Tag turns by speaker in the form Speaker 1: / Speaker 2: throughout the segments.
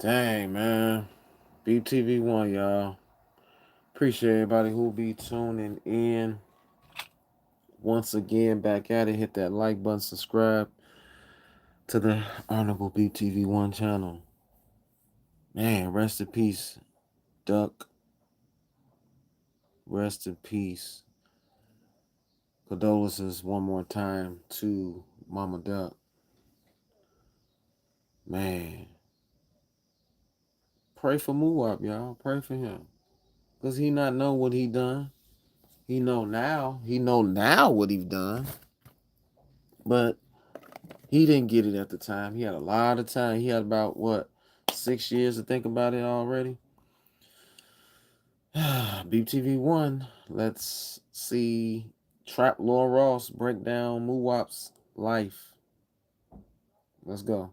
Speaker 1: Dang, man. BTV1, y'all. Appreciate everybody who be tuning in. Once again, back at it. Hit that like button, subscribe to the Honorable BTV1 channel. Man, rest in peace, Duck. Rest in peace. Condolences one more time to Mama Duck. Man, pray for Muwop, y'all. Pray for him. Because he not know what he done. He know now. He know now what he done. But he didn't get it at the time. He had a lot of time. He had about, what, 6 years to think about it already? BTV1, let's see Trap Law Ross break down Muwop's life. Let's go.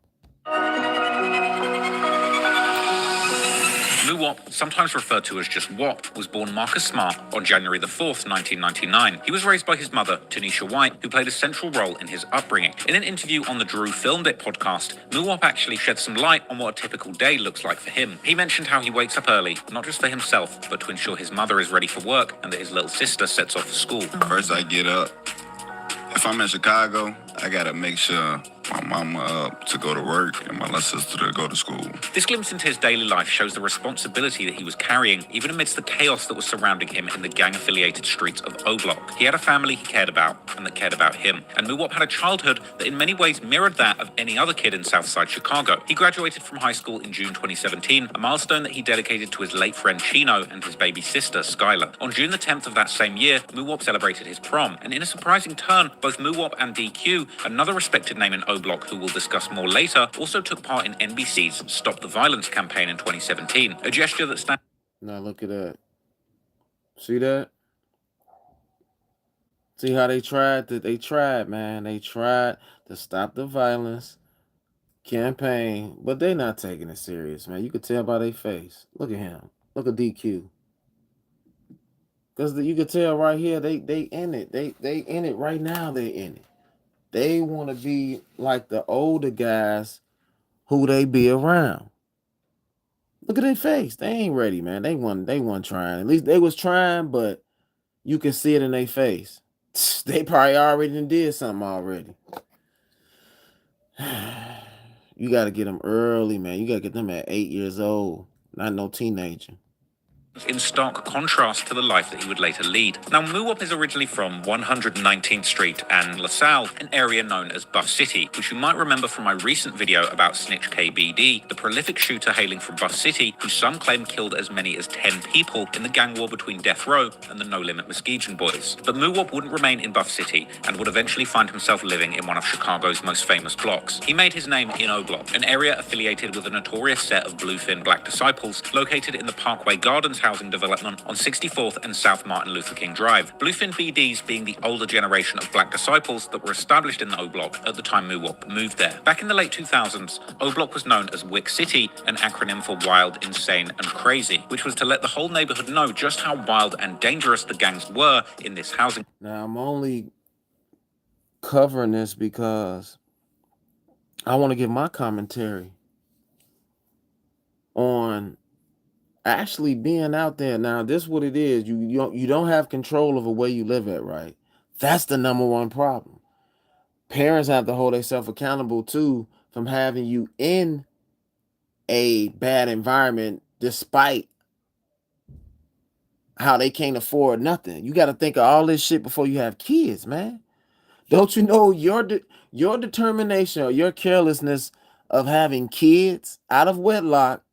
Speaker 2: Muwop, sometimes referred to as just Wop, was born Marcus Smart on January the 4th, 1999. He was raised by his mother, Tanisha White, who played a central role in his upbringing. In an interview on the Drew Filmed It podcast, Muwop actually shed some light on what a typical day looks like for him. He mentioned how he wakes up early, not just for himself, but to ensure his mother is ready for work and that his little sister sets off for school.
Speaker 3: First I get up. If I'm in Chicago, I gotta make sure my mama up to go to work and my little sister to go to school.
Speaker 2: This glimpse into his daily life shows the responsibility that he was carrying, even amidst the chaos that was surrounding him in the gang-affiliated streets of O Block. He had a family he cared about, and that cared about him. And Muwop had a childhood that in many ways mirrored that of any other kid in Southside Chicago. He graduated from high school in June 2017, a milestone that he dedicated to his late friend Chino and his baby sister, Skylar. On June the 10th of that same year, Muwop celebrated his prom, and in a surprising turn, both Muwop and DQ, another respected name in O Block who we'll discuss more later, also took part in NBC's Stop the Violence campaign in 2017, a gesture that stands.
Speaker 1: Now look at that. See that? See how they tried to, man. They tried to stop the violence campaign, but they not taking it serious, man. You could tell by their face. Look at him. Look at DQ. Because you could tell right here, they in it. They in it right now. They in it. They want to be like the older guys who they be around. Look at their face. They ain't ready, man. They wasn't trying. At least they was trying, but you can see it in their face. They probably already did something already. You got to get them early, man. You got to get them at 8 years old. Not no teenager.
Speaker 2: In stark contrast to the life that he would later lead. Now, Muwop is originally from 119th Street and LaSalle, an area known as Buff City, which you might remember from my recent video about Snitch KBD, the prolific shooter hailing from Buff City, who some claim killed as many as 10 people in the gang war between Death Row and the No Limit Muskegon boys. But Muwop wouldn't remain in Buff City and would eventually find himself living in one of Chicago's most famous blocks. He made his name in O Block, an area affiliated with a notorious set of bluefin black disciples located in the Parkway Gardens housing development on 64th and South Martin Luther King Drive. Bluefin BDs being the older generation of black disciples that were established in the O Block at the time Muwop moved there. Back in the late 2000s, O Block was known as Wick City, an acronym for Wild, Insane, and Crazy, which was to let the whole neighborhood know just how wild and dangerous the gangs were in this housing.
Speaker 1: Now, I'm only covering this because I want to give my commentary on actually being out there. Now, this is what it is. You don't have control over where you live at, right? That's the number one problem. Parents have to hold themselves accountable too from having you in a bad environment despite how they can't afford nothing. You got to think of all this shit before you have kids, man. Don't you know your determination or your carelessness of having kids out of wedlock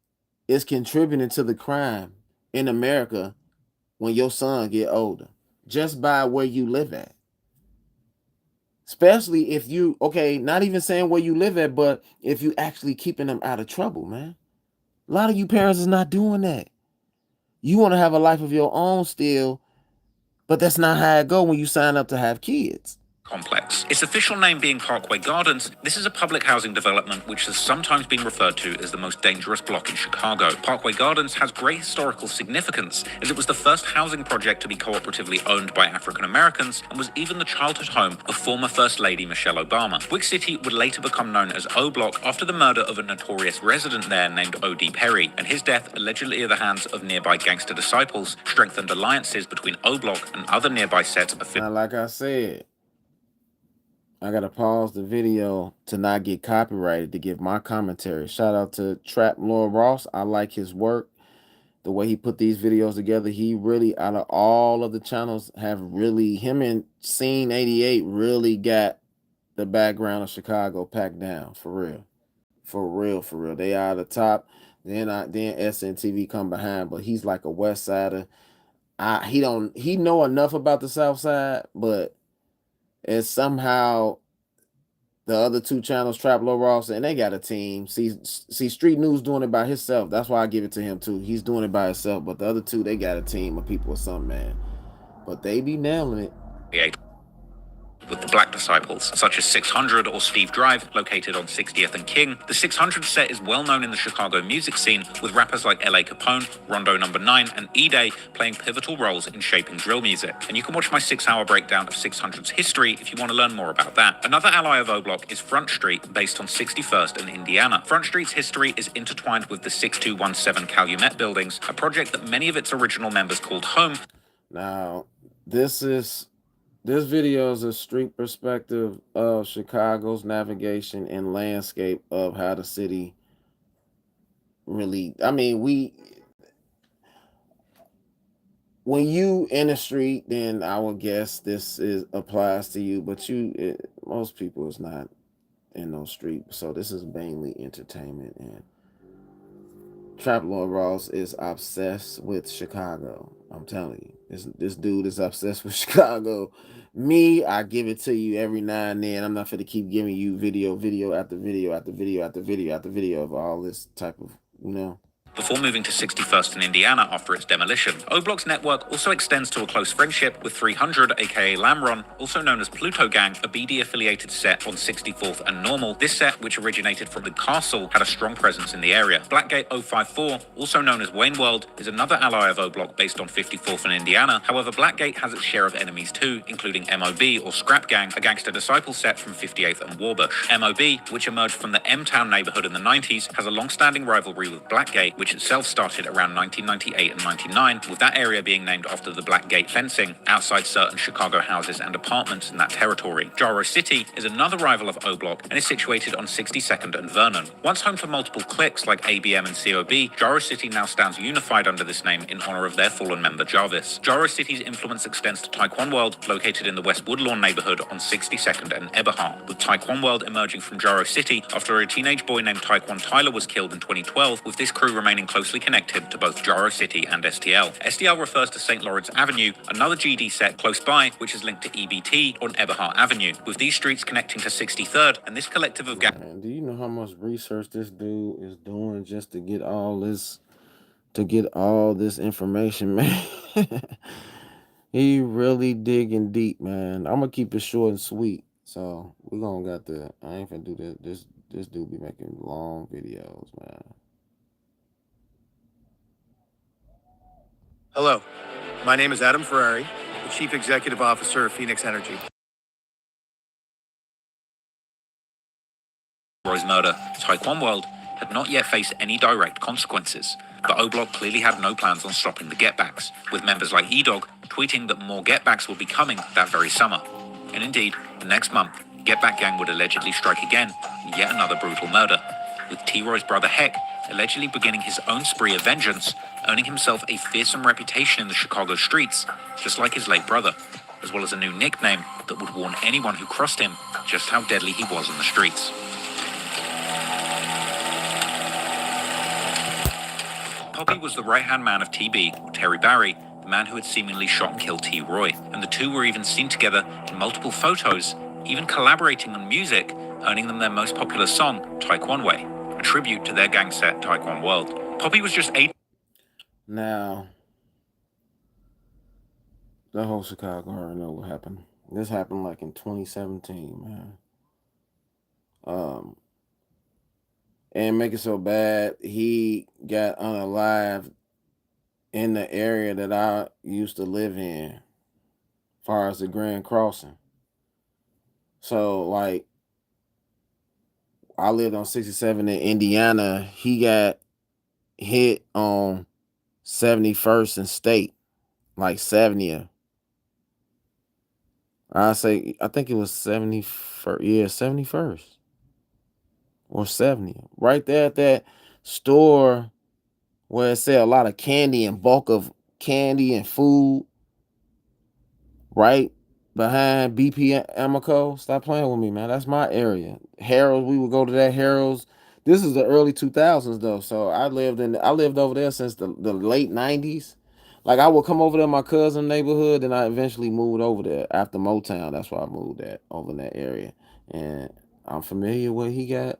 Speaker 1: is contributing to the crime in America when your son get older, just by where you live at. Especially if you, okay, not even saying where you live at, but if you actually keeping them out of trouble, man. A lot of you parents is not doing that. You want to have a life of your own still, but that's not how it go when you sign up to have kids.
Speaker 2: complex. Its official name being Parkway Gardens, this is a public housing development which has sometimes been referred to as the most dangerous block in Chicago. Parkway Gardens has great historical significance as it was the first housing project to be cooperatively owned by African Americans and was even the childhood home of former First Lady Michelle Obama. Wick City would later become known as O Block after the murder of a notorious resident there named O.D. Perry, and his death, allegedly at the hands of nearby gangster disciples, strengthened alliances between O Block and other nearby sets of...
Speaker 1: Now, like I said, I gotta pause the video to not get copyrighted to give my commentary. Shout out to Trap Lord Ross. I like his work. The way he put these videos together, he really, out of all of the channels, have really, him and Scene 88 really got the background of Chicago packed down, for real. For real, for real. They are the top. Then SNTV come behind, but he's like a West Sider. He know enough about the South Side, but it's somehow the other two channels, Trap Low Ross, and they got a team. See, Street News doing it by himself. That's why I give it to him too. He's doing it by himself. But the other two, they got a team of people or something, man. But they be nailing it.
Speaker 2: Yeah. With the Black Disciples, such as 600 or Steve Drive, located on 60th and King. The 600 set is well known in the Chicago music scene, with rappers like L.A. Capone, Rondo No. 9, and E-Day playing pivotal roles in shaping drill music. And you can watch my 6-hour breakdown of 600's history if you want to learn more about that. Another ally of O-Block is Front Street, based on 61st and Indiana. Front Street's history is intertwined with the 6217 Calumet buildings, a project that many of its original members called home.
Speaker 1: Now, this video is a street perspective of Chicago's navigation and landscape of how the city really, I mean, when you in the street, then I would guess this applies to you, but most people is not in no street. So this is mainly entertainment, and Trap Lord Ross is obsessed with Chicago. I'm telling you, this dude is obsessed with Chicago. Me, I give it to you every now and then. I'm not going to keep giving you video after video after video after video after video of all this type of,
Speaker 2: Before moving to 61st in Indiana after its demolition. O-Block's network also extends to a close friendship with 300, aka Lamron, also known as Pluto Gang, a BD-affiliated set on 64th and Normal. This set, which originated from the castle, had a strong presence in the area. Blackgate 054, also known as Wayne World, is another ally of O-Block based on 54th and Indiana. However, Blackgate has its share of enemies too, including MOB or Scrap Gang, a gangster disciple set from 58th and Warbush. MOB, which emerged from the M-Town neighborhood in the 90s, has a long-standing rivalry with Blackgate, which itself started around 1998 and 99, with that area being named after the Black Gate fencing outside certain Chicago houses and apartments in that territory. Jaro City is another rival of O-Block and is situated on 62nd and Vernon. Once home to multiple cliques like ABM and COB, Jaro City now stands unified under this name in honor of their fallen member Jarvis. Jaro City's influence extends to Taekwon World, located in the West Woodlawn neighborhood on 62nd and Eberhard, with Taekwon World emerging from Jaro City after a teenage boy named Taekwon Tyler was killed in 2012, with this crew remaining closely connected to both Jaro City and STL. STL refers to St. Lawrence Avenue, another GD set close by, which is linked to EBT on Eberhard Avenue, with these streets connecting to 63rd, and this collective of
Speaker 1: Man, do you know how much research this dude is doing just to get all this information, man? He really digging deep, man. I'm gonna keep it short and sweet. So we're gonna I ain't finna do this. This dude be making long videos, man.
Speaker 4: Hello, my name is Adam Ferrari, the Chief Executive Officer of Phoenix Energy.
Speaker 2: Roy's murder, Taekwon World had not yet faced any direct consequences, but O-Block clearly had no plans on stopping the getbacks, with members like E-Dog tweeting that more getbacks will be coming that very summer. And indeed, the next month, Get Back Gang would allegedly strike again in yet another brutal murder, with T-Roy's brother Heck allegedly beginning his own spree of vengeance, earning himself a fearsome reputation in the Chicago streets, just like his late brother, as well as a new nickname that would warn anyone who crossed him just how deadly he was in the streets. Poppy was the right-hand man of TB, or Terry Barry, the man who had seemingly shot and killed T. Roy, and the two were even seen together in multiple photos, even collaborating on music, earning them their most popular song, Taekwon Way, a tribute to their gang set Taekwon World. Poppy was just 8.
Speaker 1: Now, the whole Chicago already know what happened. This happened like in 2017, man. Um, and make it so bad, he got unalived in the area that I used to live in, far as the Grand Crossing. So like I lived on 67 in Indiana. He got hit on 71st and State, like 70th. I think it was 71st. Yeah, 71st or 70th. Right there at that store where it sell a lot of candy and bulk of candy and food, right behind BP Amico. Stop playing with me, man. That's my area. Harold's, we would go to that Harold's. This is the early 2000s though, so I lived over there since the late 90s. Like I would come over there in my cousin neighborhood, and I eventually moved over there after Motown. That's why I moved that over in that area, and I'm familiar where he got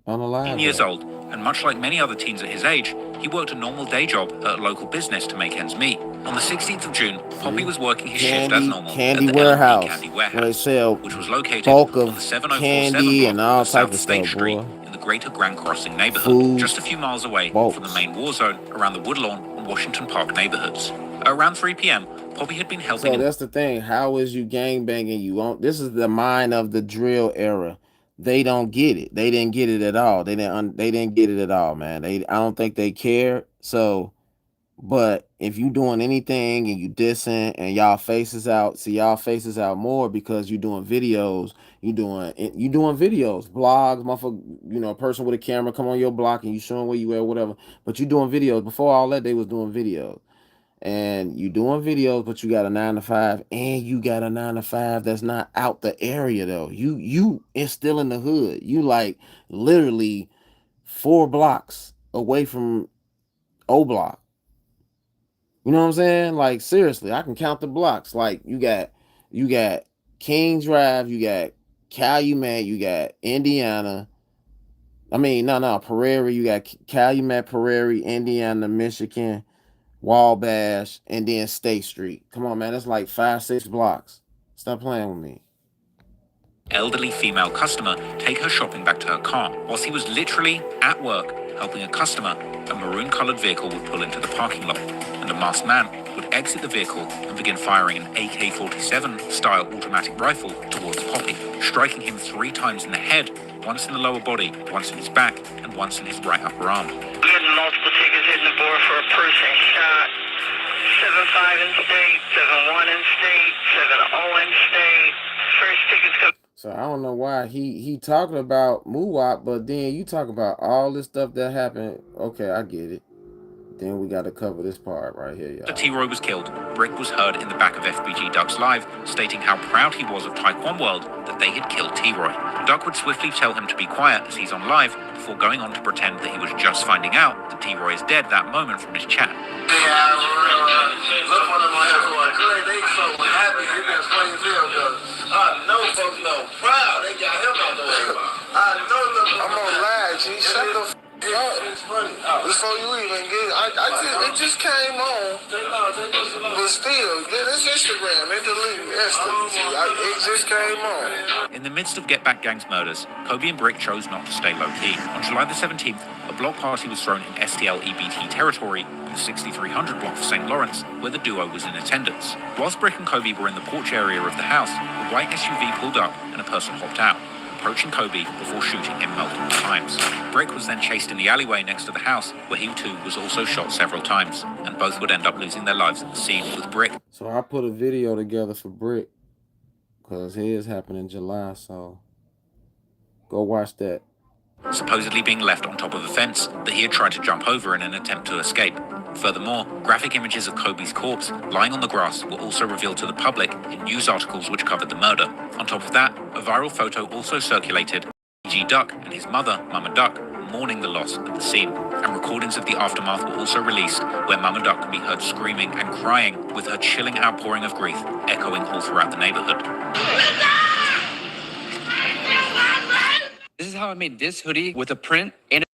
Speaker 1: unalive.
Speaker 2: Years old, and much like many other teens at his age, he worked a normal day job at a local business to make ends meet. On the 16th of June, Poppy was working his shift as normal
Speaker 1: Candy
Speaker 2: at the
Speaker 1: warehouse,
Speaker 2: Candy
Speaker 1: where they
Speaker 2: Warehouse,
Speaker 1: sell
Speaker 2: which was located
Speaker 1: bulk
Speaker 2: on
Speaker 1: of
Speaker 2: the 704
Speaker 1: candy
Speaker 2: block
Speaker 1: and all
Speaker 2: of
Speaker 1: type
Speaker 2: South
Speaker 1: of
Speaker 2: State
Speaker 1: stuff,
Speaker 2: Street
Speaker 1: boy.
Speaker 2: in the greater Grand Crossing neighborhood,
Speaker 1: Food,
Speaker 2: just a few miles away
Speaker 1: bulks.
Speaker 2: from the main war zone around the Woodlawn and Washington Park neighborhoods. At around 3 p.m., Poppy had been helping.
Speaker 1: So that's the thing. How is you gangbanging? You won't. This is the mind of the drill era. They don't get it. They didn't get it at all. They didn't get it at all, man. I don't think they care. So, but if you doing anything and you dissing and y'all faces out, see y'all faces out more because you doing videos. You doing videos, blogs, motherfucker. You know, a person with a camera come on your block and you showing where you at, whatever. But you doing videos. Before all that, they was doing videos. And you doing videos, but you got a 9 to 5, and you got a 9 to 5 that's not out the area though. You it's still in the hood. You like literally 4 blocks away from O Block. You know what I'm saying? Like seriously, I can count the blocks. Like you got King Drive, you got Calumet, you got Indiana. I mean, no, Prairie. You got Calumet, Prairie, Indiana, Michigan, Wabash, and then State Street. Come on, man. That's like 5, 6 blocks. Stop playing with me.
Speaker 2: Elderly female customer take her shopping back to her car. Whilst he was literally at work helping a customer, a maroon-colored vehicle would pull into the parking lot, and a masked man would exit the vehicle and begin firing an AK-47 style automatic rifle towards Poppy, striking him 3 times in the head, once in the lower body, once in his back, and once in his right upper arm.
Speaker 5: We're getting multiple tickets hitting the board for a person shot. 7-5 in state, 7-1 in state, 7-0 in state. First tickets come.
Speaker 1: So I don't know why he talking about Muwop, but then you talk about all this stuff that happened. Okay, I get it. Then we got to cover this part right here, y'all.
Speaker 2: After T-Roy was killed, Brick was heard in the back of FBG Duck's live, stating how proud he was of Taekwon World that they had killed T-Roy. Duck would swiftly tell him to be quiet as he's on live, before going on to pretend that he was just finding out that T-Roy is dead that moment from his chat.
Speaker 6: I'm on live, G. Shut the f*** up. Before you even get it just came on. But still, it's Instagram. They deleted instantly. It just came on.
Speaker 2: In the midst of Get Back Gang's murders, Kobe and Brick chose not to stay low-key. On July the 17th, a block party was thrown in STL EBT territory in the 6300 block of St. Lawrence, where the duo was in attendance. Whilst Brick and Kobe were in the porch area of the house, a white SUV pulled up and a person hopped out, approaching Kobe before shooting him multiple times. Brick was then chased in the alleyway next to the house, where he too was also shot several times, and both would end up losing their lives at the scene, with Brick.
Speaker 1: So I put a video together for Brick because his happened in July, so go watch that.
Speaker 2: Supposedly being left on top of a fence that he had tried to jump over in an attempt to escape. Furthermore, graphic images of Kobe's corpse lying on the grass were also revealed to the public in news articles which covered the murder. On top of that, a viral photo also circulated of G. Duck and his mother, Mama Duck, mourning the loss at the scene. And recordings of the aftermath were also released, where Mama Duck can be heard screaming and crying, with her chilling outpouring of grief echoing all throughout the neighborhood.
Speaker 7: This is how I made this hoodie with a print and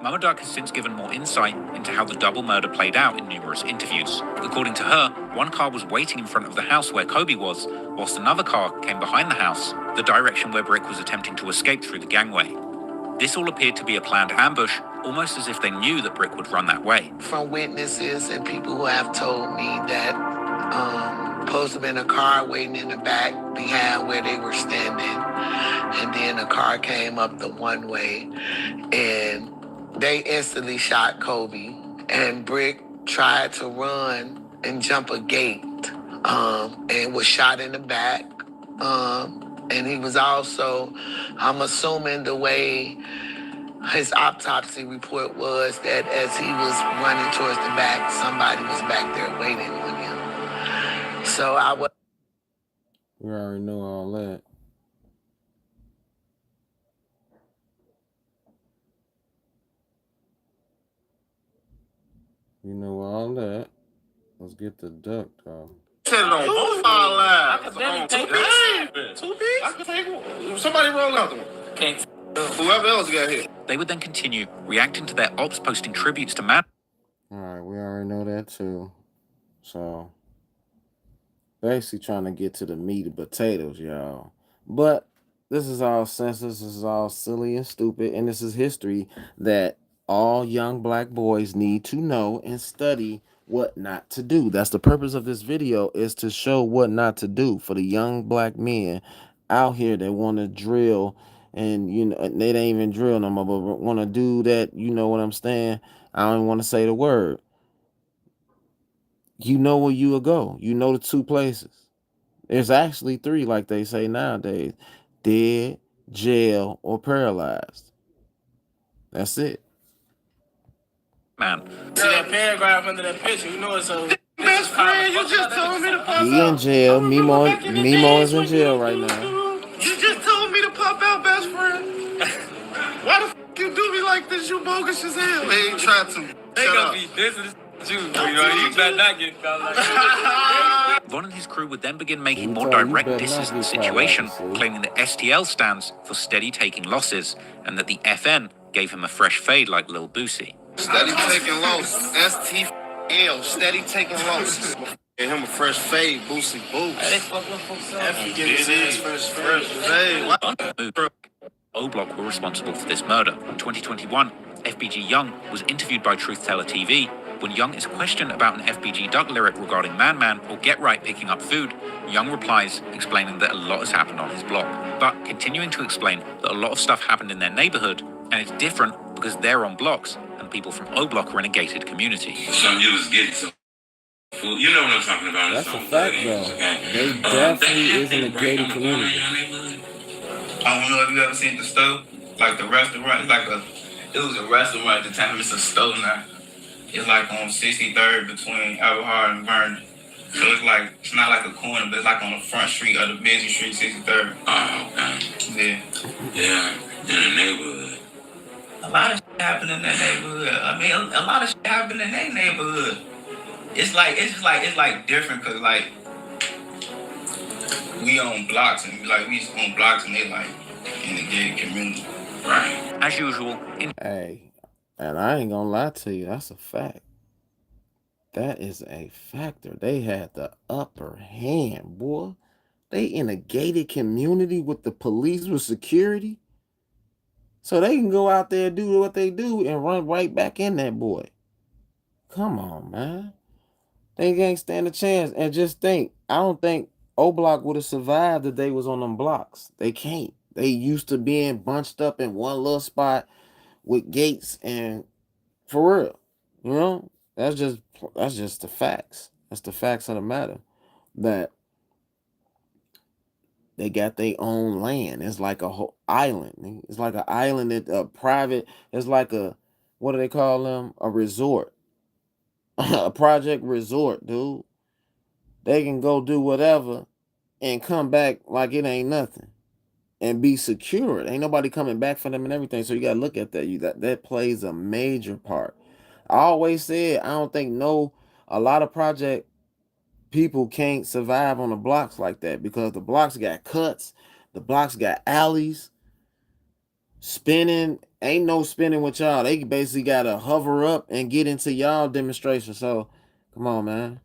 Speaker 2: Mama Duck has since given more insight into how the double murder played out in numerous interviews. According to her, one car was waiting in front of the house where Kobe was, whilst another car came behind the house, the direction where Brick was attempting to escape through the gangway. This all appeared to be a planned ambush, almost as if they knew that Brick would run that way.
Speaker 6: From witnesses and people who have told me that supposed to have been a car waiting in the back behind where they were standing. And then a car came up the one way and they instantly shot Kobe. And Brick tried to run and jump a gate and was shot in the back. And he was also, I'm assuming the way his autopsy report was that as he was running towards the back, somebody was back there waiting on him. So I was.
Speaker 1: We already know all that. You know all that. Let's get the duck, though.
Speaker 6: Said it on both our lives. I could take 2 pieces? I could take one. Somebody roll out the one. Can't. Whoever else got hit.
Speaker 2: They would then continue reacting to their ops posting tributes to Man.
Speaker 1: Alright, we already know that too. So, basically trying to get to the meat and potatoes, y'all. But this is all senseless, this is all silly and stupid, and this is history that all young black boys need to know and study what not to do. That's the purpose of this video, is to show what not to do for the young black men out here that want to drill, and you know they don't even drill no more, but want to do that. You know what I'm saying? I don't even want to say the word. You know where you will go. You know the 2 places. There's actually 3, like they say nowadays: dead, jail, or paralyzed. That's it.
Speaker 2: Man.
Speaker 6: See that paragraph under that picture, you know it's a best friend. You just told me to pop out.
Speaker 1: He in jail. Mimo is in jail right now.
Speaker 6: You just told me to pop out, best friend. Why the f you do me like this? You bogus as hell. They ain't trying to.
Speaker 7: They gonna be dissing you, you better not get caught like that.
Speaker 2: Von and his crew would then begin making
Speaker 1: You
Speaker 2: more
Speaker 1: tell- you
Speaker 2: direct
Speaker 1: better
Speaker 2: disses
Speaker 1: not
Speaker 2: of the
Speaker 1: get caught
Speaker 2: situation,
Speaker 1: like this, see?
Speaker 2: claiming that STL stands for steady taking losses, and that the FN gave him a fresh fade like Lil Boosie.
Speaker 6: Steady taking losses. STL. Steady taking losses. Give him a fresh fade, Boosie Boost. They fuck with folks up. Fresh fade.
Speaker 2: O-Block were responsible for this murder. In 2021, FBG Young was interviewed by Truth Teller TV. When Young is questioned about an FBG Duck lyric regarding Man Man or Get Right picking up food, Young replies, explaining that a lot has happened on his block, but continuing to explain that a lot of stuff happened in their neighborhood, and it's different because they're on blocks and people from O-Block are in a gated community.
Speaker 8: Some you was getting some food. You know what I'm talking about.
Speaker 1: That's a fact, though. They definitely is in a gated community.
Speaker 8: I don't know if you ever seen the stove, like the restaurant. It was a restaurant at the time. It's a stove now. It's like on 63rd between Everhard and Vernon. So it's not like a corner, but it's like on the front street of the busy street, 63rd. Oh, okay. Yeah, in the neighborhood. A lot of shit happened in that neighborhood. I mean, a lot of shit happened in that neighborhood. It's like different, cause like we on blocks and we on blocks and they like in the gated community. Right.
Speaker 2: As usual, in
Speaker 1: Hey, and I ain't gonna lie to you, that's a fact. That is a factor. They had the upper hand, boy. They in a gated community with the police, with security. So they can go out there and do what they do and run right back in that boy. Come on, man. They can't stand a chance. And just think, I don't think O-Block would have survived if they was on them blocks. They can't. They used to being bunched up in one little spot with gates, and for real, you know, that's just the facts. That's the facts of the matter. That they got their own land. It's like a whole island. It's like an island that private. It's like a, what do they call them? A resort, a project resort, dude. They can go do whatever and come back like it ain't nothing and be secured. Ain't nobody coming back for them and everything. So you got to look at that. That plays a major part. I always said, I don't think a lot of project people can't survive on the blocks like that, because the blocks got cuts, the blocks got alleys, spinning ain't no spinning with y'all. They basically gotta hover up and get into y'all demonstration. So come on, man.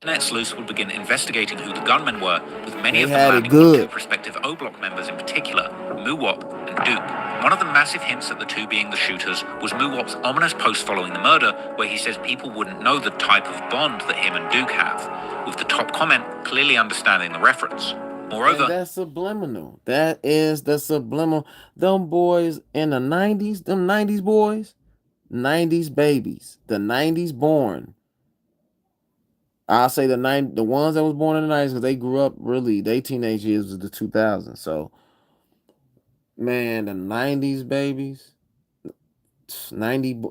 Speaker 2: Internet sleuths would begin investigating who the gunmen were, with many
Speaker 1: They
Speaker 2: of them
Speaker 1: had it
Speaker 2: landing on two
Speaker 1: good.
Speaker 2: prospective O Block members in particular, Muwop and Duke. One of the massive hints at the two being the shooters was Muwop's ominous post following the murder, where he says people wouldn't know the type of bond that him and Duke have, with the top comment clearly understanding the reference. Moreover,
Speaker 1: and that's subliminal. That is the subliminal. Them boys in the 90s, them 90s boys, 90s babies, the 90s born. I'll say the ones that was born in the 90s because they grew up really, they teenage years was the 2000s. So, man, the 90s babies, 90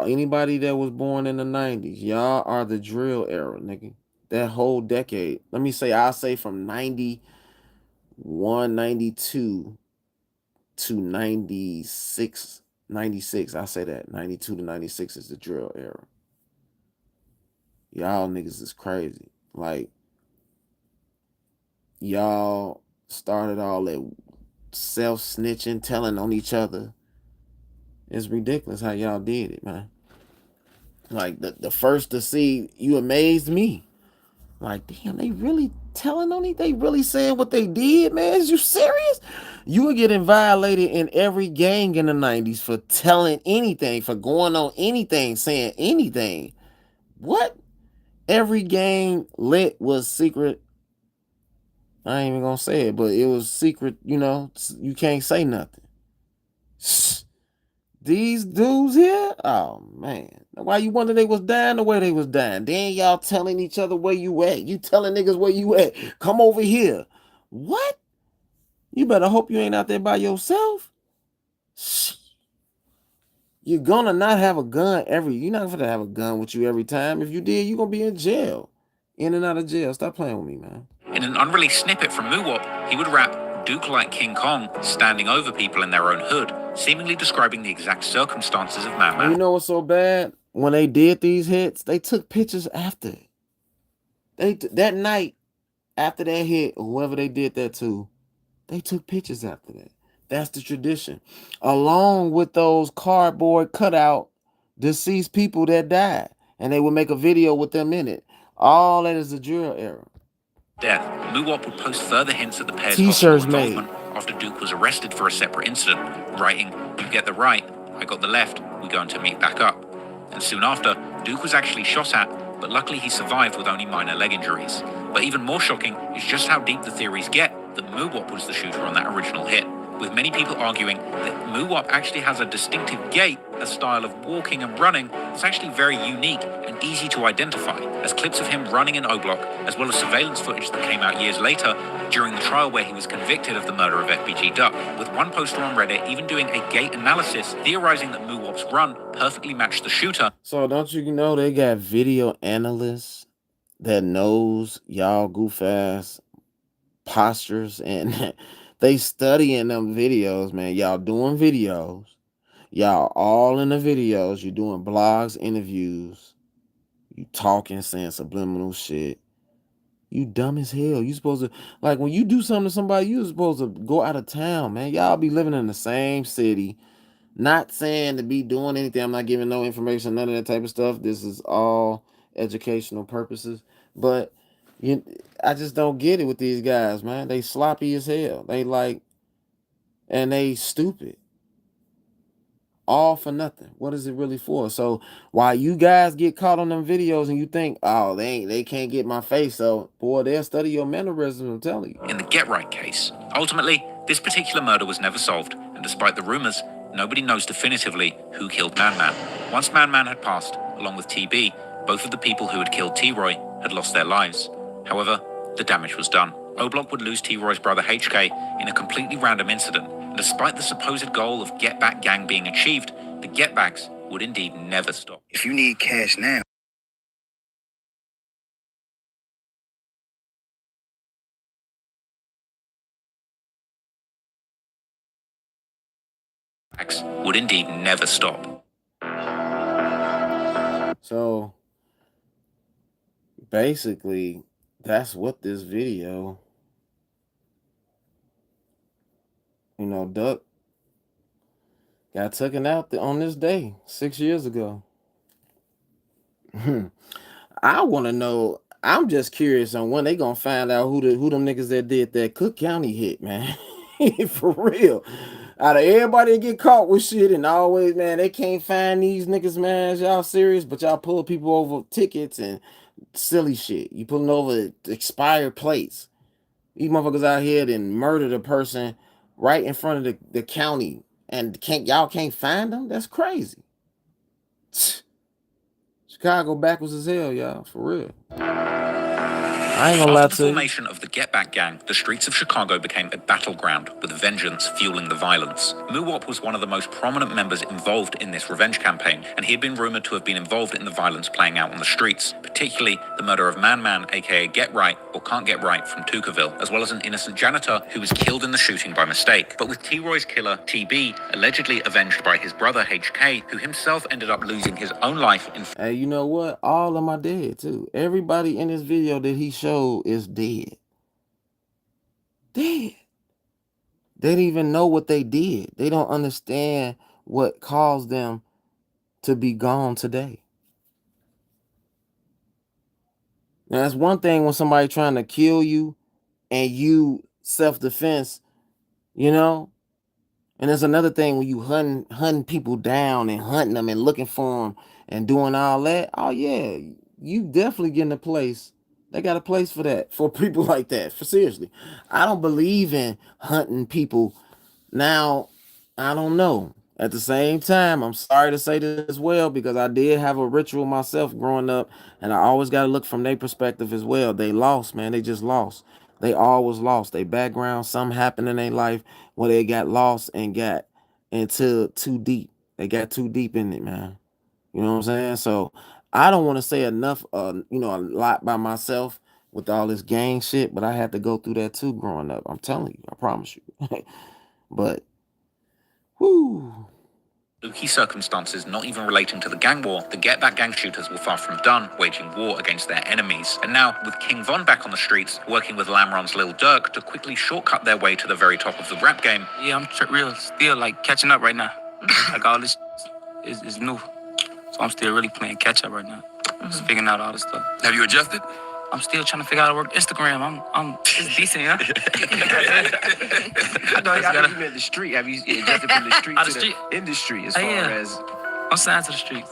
Speaker 1: anybody that was born in the 90s, y'all are the drill era, nigga. That whole decade. Let me say, I'll say from 91, 92 to 96. I say that 92 to 96 is the drill era. Y'all niggas is crazy. Like, y'all started all that self-snitching, telling on each other. It's ridiculous how y'all did it, man. Like, the first to see, you amazed me. Like, damn, they really telling on it? They really saying what they did, man? Is you serious? You were getting violated in every gang in the 90s for telling anything, for going on anything, saying anything. What? Every gang lit was secret. I ain't even gonna say it, but it was secret, you can't say nothing. These dudes here, oh man. Why you wonder they was dying the way they was dying? Then y'all telling each other where you at. You telling niggas where you at. Come over here. What? You better hope you ain't out there by yourself. You're gonna not have a gun you're not gonna have a gun with you every time. If you did, you're gonna be in jail. In and out of jail. Stop playing with me, man.
Speaker 2: in an unreleased snippet from Muwop, he would rap Duke like King Kong, standing over people in their own hood, seemingly describing the exact circumstances of Man Man.
Speaker 1: You know what's so bad? When they did these hits, they took pictures after. That night after that hit, whoever they did that to, they took pictures after that. That's the tradition. Along with those cardboard cutout deceased people that died. And they would make a video with them in it. All that is the drill era.
Speaker 2: Death, Muwop would post further hints at the pair's
Speaker 1: T-shirts
Speaker 2: possible involvement after Duke was arrested for a separate incident, writing, "You get the right, I got the left, we're going to meet back up." And soon after, Duke was actually shot at, but luckily he survived with only minor leg injuries. But even more shocking is just how deep the theories get that Muwop was the shooter on that original hit, with many people arguing that Muwop actually has a distinctive gait, a style of walking and running that's actually very unique and easy to identify, as clips of him running in O-Block, as well as surveillance footage that came out years later during the trial where he was convicted of the murder of FBG Duck, with one poster on Reddit even doing a gait analysis, theorizing that Muwop's run perfectly matched the shooter.
Speaker 1: So don't you know they got video analysts that knows y'all goof ass postures and they studying them videos, man. Y'all doing videos. Y'all all in the videos. You doing blogs, interviews. You talking, saying subliminal shit. You dumb as hell. You supposed to, like, when you do something to somebody, you supposed to go out of town, man. Y'all be living in the same city. Not saying to be doing anything. I'm not giving no information, none of that type of stuff. This is all educational purposes. But I just don't get it with these guys, man. They sloppy as hell. And they stupid. All for nothing. What is it really for? So while you guys get caught on them videos and you think, oh, they can't get my face, so boy, they'll study your mannerisms, I'm telling you.
Speaker 2: In the Get Right case, ultimately, this particular murder was never solved, and despite the rumors, nobody knows definitively who killed Man Man. Once Man Man had passed, along with TB, both of the people who had killed T-Roy had lost their lives. However, the damage was done. O-Block would lose T-Roy's brother HK in a completely random incident, and despite the supposed goal of Get Back Gang being achieved, the Get Backs would indeed never stop.
Speaker 9: If you need cash now,
Speaker 2: would indeed never stop.
Speaker 1: So basically, that's what this video, Duck got taken out on this day 6 years ago. I want to know. I'm just curious on when they gonna find out who them niggas that did that Cook County hit, man. For real. Out of everybody that get caught with shit and always, man, they can't find these niggas, man. Y'all serious? But y'all pull people over tickets and silly shit. You pulling over expired plates. These motherfuckers out here then murdered a person right in front of the county and y'all can't find them? That's crazy. Chicago backwards as hell, y'all, for real. I ain't gonna lie
Speaker 2: After
Speaker 1: to
Speaker 2: the
Speaker 1: you.
Speaker 2: formation of the Get Back Gang, the streets of Chicago became a battleground, with vengeance fueling the violence. Muwop was one of the most prominent members involved in this revenge campaign, and he had been rumored to have been involved in the violence playing out on the streets, particularly the murder of Man Man, aka Get Right or Can't Get Right from Tukaville, as well as an innocent janitor who was killed in the shooting by mistake. But with T-Roy's killer, TB, allegedly avenged by his brother HK, who himself ended up losing his own life in...
Speaker 1: Hey, you know what? All of them are dead too. Everybody in this video that he showed is dead. Dead. They didn't even know what they did. They don't understand what caused them to be gone today. Now, that's one thing when somebody trying to kill you and you self-defense, you know. And there's another thing when you hunting people down and hunting them and looking for them and doing all that. Oh yeah, you definitely getting a place. They got a place for that, for people like that. For seriously, I don't believe in hunting people. Now, I don't know. At the same time, I'm sorry to say this as well because I did have a ritual myself growing up, and I always got to look from their perspective as well. They lost, man. They just lost. They always lost. Their background, something happened in their life where they got lost and got into too deep. They got too deep in it, man. You know what I'm saying? So I don't want to say enough, a lot by myself with all this gang shit, but I had to go through that too growing up. I'm telling you, I promise you. But, whoo.
Speaker 2: Key circumstances not even relating to the gang war, the Get Back Gang shooters were far from done, waging war against their enemies. And now, with King Von back on the streets, working with Lamron's Lil Durk to quickly shortcut their way to the very top of the rap game.
Speaker 8: Yeah, I'm real still like catching up right now. Like all this is new, so I'm still really playing catch up right now. Just figuring out all this stuff. Have you adjusted? I'm still trying to figure out how to work Instagram. It's decent, yeah.
Speaker 7: I know you meant the street. Have you adjusted from the street to the industry as far as...
Speaker 8: I'm signed to the streets.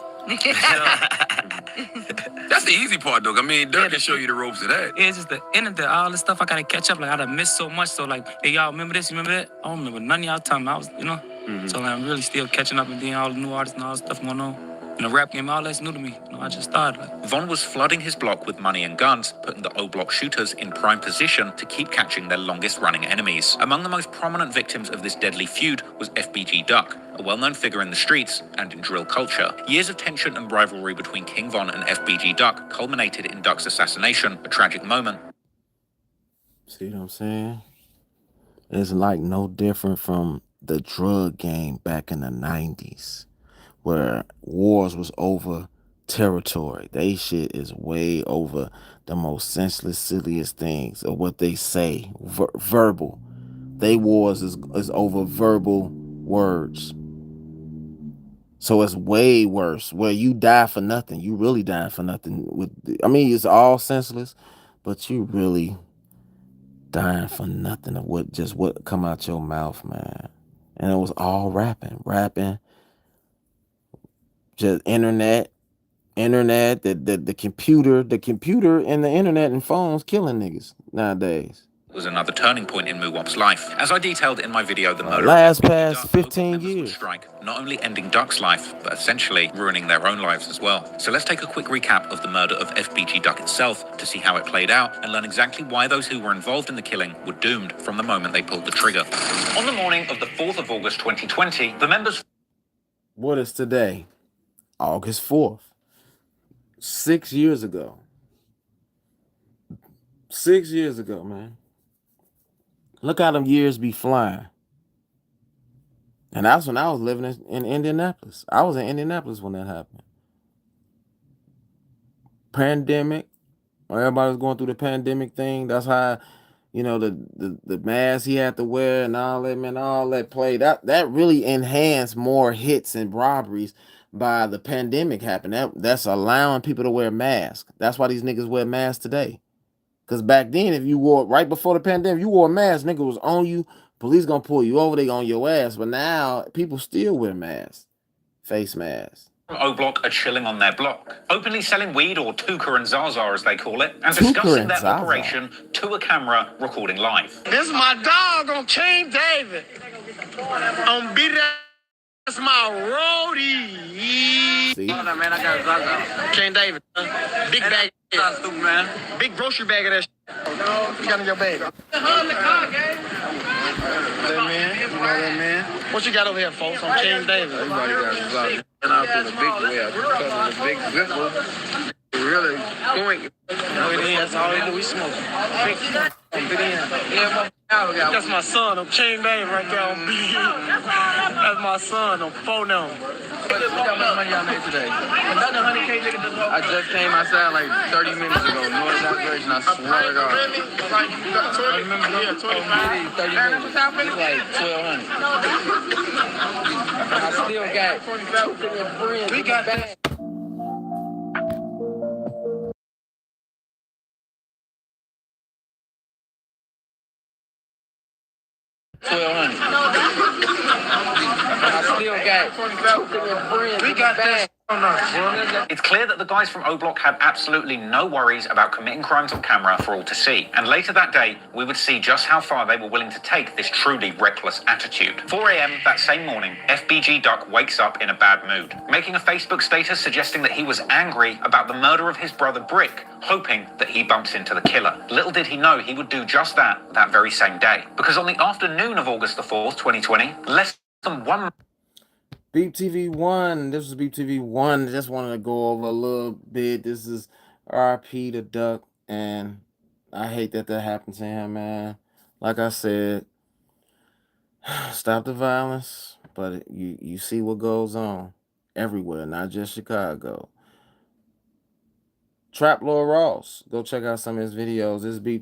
Speaker 9: That's the easy part, though. I mean, Dirk can show you the ropes of that.
Speaker 8: Yeah, it's just the end of all this stuff I gotta catch up. Like I done missed so much. So like, hey, y'all remember this? You remember that? I don't remember none of y'all time. I was, So like, I'm really still catching up and then all the new artists and all the stuff going on. And the rap game, all that's new to me. I just started.
Speaker 2: Von was flooding his block with money and guns, putting the O-Block shooters in prime position to keep catching their longest-running enemies. Among the most prominent victims of this deadly feud was FBG Duck, a well-known figure in the streets and in drill culture. Years of tension and rivalry between King Von and FBG Duck culminated in Duck's assassination, a tragic moment.
Speaker 1: See what I'm saying? It's like no different from the drug game back in the 90s. Where wars was over territory. They shit is way over the most senseless, silliest things of what they say. Verbal. They wars is over verbal words. So it's way worse. Where you die for nothing. You really die for nothing. It's all senseless, but you really dying for nothing of what come out your mouth, man. And it was all rapping. Just internet, the computer and the internet and phones killing niggas nowadays.
Speaker 2: Was another turning point in Muwop's life. As I detailed in my video, the murder
Speaker 1: last
Speaker 2: of
Speaker 1: past
Speaker 2: Duck,
Speaker 1: 15
Speaker 2: members would
Speaker 1: years.
Speaker 2: strike, not only ending Duck's life, but essentially ruining their own lives as well. So let's take a quick recap of the murder of FBG Duck itself to see how it played out and learn exactly why those who were involved in the killing were doomed from the moment they pulled the trigger. On the morning of the 4th of August 2020, the members...
Speaker 1: What is today? August 4th. 6 years ago. 6 years ago, man. Look how them years be flying. And that's when I was living in Indianapolis. I was in Indianapolis when that happened. Pandemic. When everybody was going through the pandemic thing. That's how you know, the mask he had to wear and all that, man, all that play. That really enhanced more hits and robberies by the pandemic happening. That's allowing people to wear masks. That's why these niggas wear masks today. Cause back then, if you wore right before the pandemic, you wore a mask, nigga was on you. Police gonna pull you over, they on your ass. But now people still wear masks, face masks.
Speaker 2: O Block are chilling on their block, openly selling weed, or Tuka and Zaza as they call it, and
Speaker 1: Tuka
Speaker 2: discussing
Speaker 1: and
Speaker 2: their
Speaker 1: Zaza.
Speaker 2: operation to a camera recording live.
Speaker 6: This is my dog on King David. On beat that's my roadie.
Speaker 1: See?
Speaker 7: Man, I got Zaza.
Speaker 6: King David. Big bag.
Speaker 7: Stupid, man.
Speaker 6: Big grocery bag of that shit. You got in your bag. That man. You know that man. What you got over here, folks? On King David.
Speaker 7: Everybody got Zaza. And I put a big way up. The big whip. Really going.
Speaker 6: That's all we do. We smoke. That's my son on King David right there on B. That's my son on phone number.
Speaker 7: How much money y'all made today? I just came outside like 30 minutes ago. Noise operation, I swear to God. I remember 30 minutes. It's like 1,200. I still got friends. We got that. 1,200. I still got friends. We got that.
Speaker 2: It's clear that the guys from O Block had absolutely no worries about committing crimes on camera for all to see. And later that day, we would see just how far they were willing to take this truly reckless attitude. 4 a.m. that same morning, FBG Duck wakes up in a bad mood, making a Facebook status suggesting that he was angry about the murder of his brother Brick, hoping that he bumps into the killer. Little did he know he would do just that very same day. Because on the afternoon of August the 4th, 2020, less than 1
Speaker 1: Beep TV 1. This is Beep TV 1. Just wanted to go over a little bit. This is RP to Duck, and I hate that happened to him, man. Like I said, stop the violence, but you see what goes on everywhere, not just Chicago. Trap Lord Ross. Go check out some of his videos. This is Beep